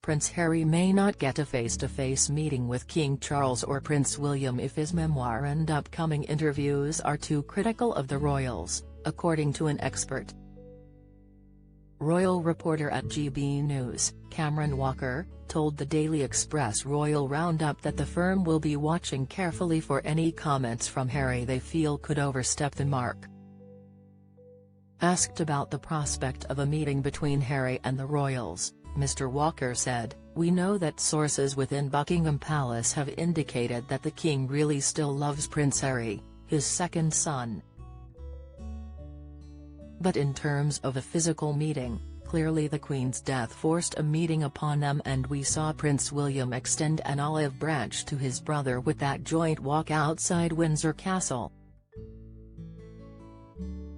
Prince Harry may not get a face-to-face meeting with King Charles or Prince William if his memoir and upcoming interviews are too critical of the royals, according to an expert. Royal reporter at GB News, Cameron Walker, told the Daily Express Royal Roundup that the firm will be watching carefully for any comments from Harry they feel could overstep the mark. Asked about the prospect of a meeting between Harry and the royals, Mr. Walker said, "We know that sources within Buckingham Palace have indicated that the King really still loves Prince Harry, his second son. But in terms of a physical meeting, clearly the Queen's death forced a meeting upon them, and we saw Prince William extend an olive branch to his brother with that joint walk outside Windsor Castle.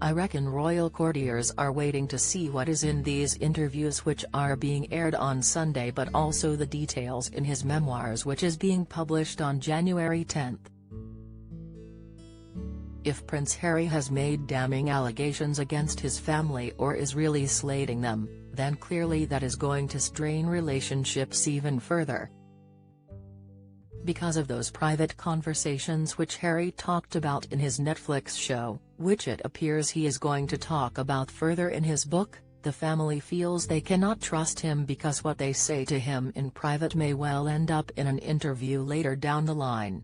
I reckon royal courtiers are waiting to see what is in these interviews which are being aired on Sunday, but also the details in his memoirs which is being published on January 10. If Prince Harry has made damning allegations against his family or is really slating them, then clearly that is going to strain relationships even further. Because of those private conversations which Harry talked about in his Netflix show, which it appears he is going to talk about further in his book, the family feels they cannot trust him because what they say to him in private may well end up in an interview later down the line.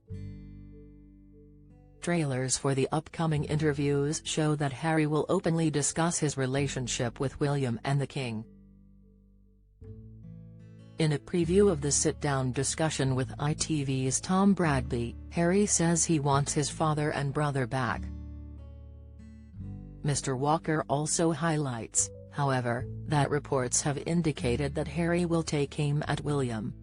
Trailers for the upcoming interviews show that Harry will openly discuss his relationship with William and the King. In a preview of the sit-down discussion with ITV's Tom Bradby, Harry says he wants his father and brother back. Mr. Walker also highlights, however, that reports have indicated that Harry will take aim at William.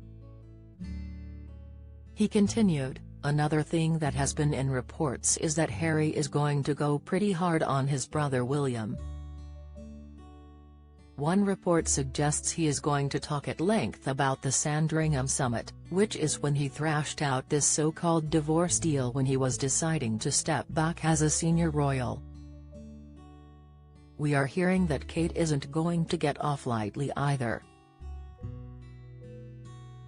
He continued, "Another thing that has been in reports is that Harry is going to go pretty hard on his brother William. One report suggests he is going to talk at length about the Sandringham summit, which is when he thrashed out this so-called divorce deal when he was deciding to step back as a senior royal. We are hearing that Kate isn't going to get off lightly either."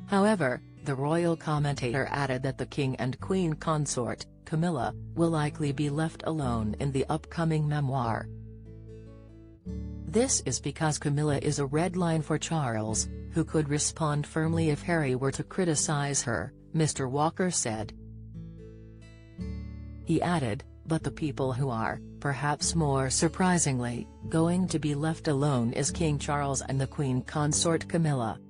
However, the royal commentator added that the King and Queen consort, Camilla, will likely be left alone in the upcoming memoir. This is because Camilla is a red line for Charles, who could respond firmly if Harry were to criticize her, Mr. Walker said. He added, "But the people who are, perhaps more surprisingly, going to be left alone is King Charles and the Queen consort Camilla.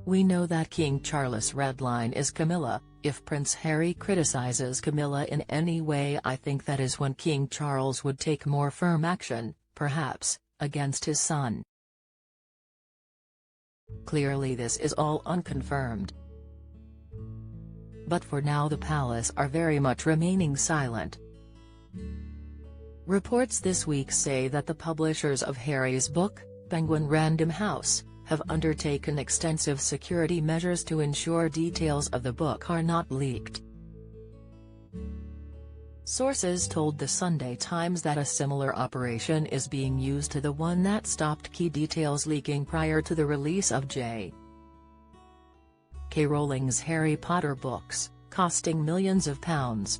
We know that King Charles' red line is Camilla. If Prince Harry criticizes Camilla in any way, I think that is when King Charles would take more firm action, perhaps, against his son. Clearly this is all unconfirmed. But for now the palace are very much remaining silent." Reports this week say that the publishers of Harry's book, Penguin Random House, have undertaken extensive security measures to ensure details of the book are not leaked. Sources told the Sunday Times that a similar operation is being used to the one that stopped key details leaking prior to the release of J.K. Rowling's Harry Potter books, costing millions of pounds.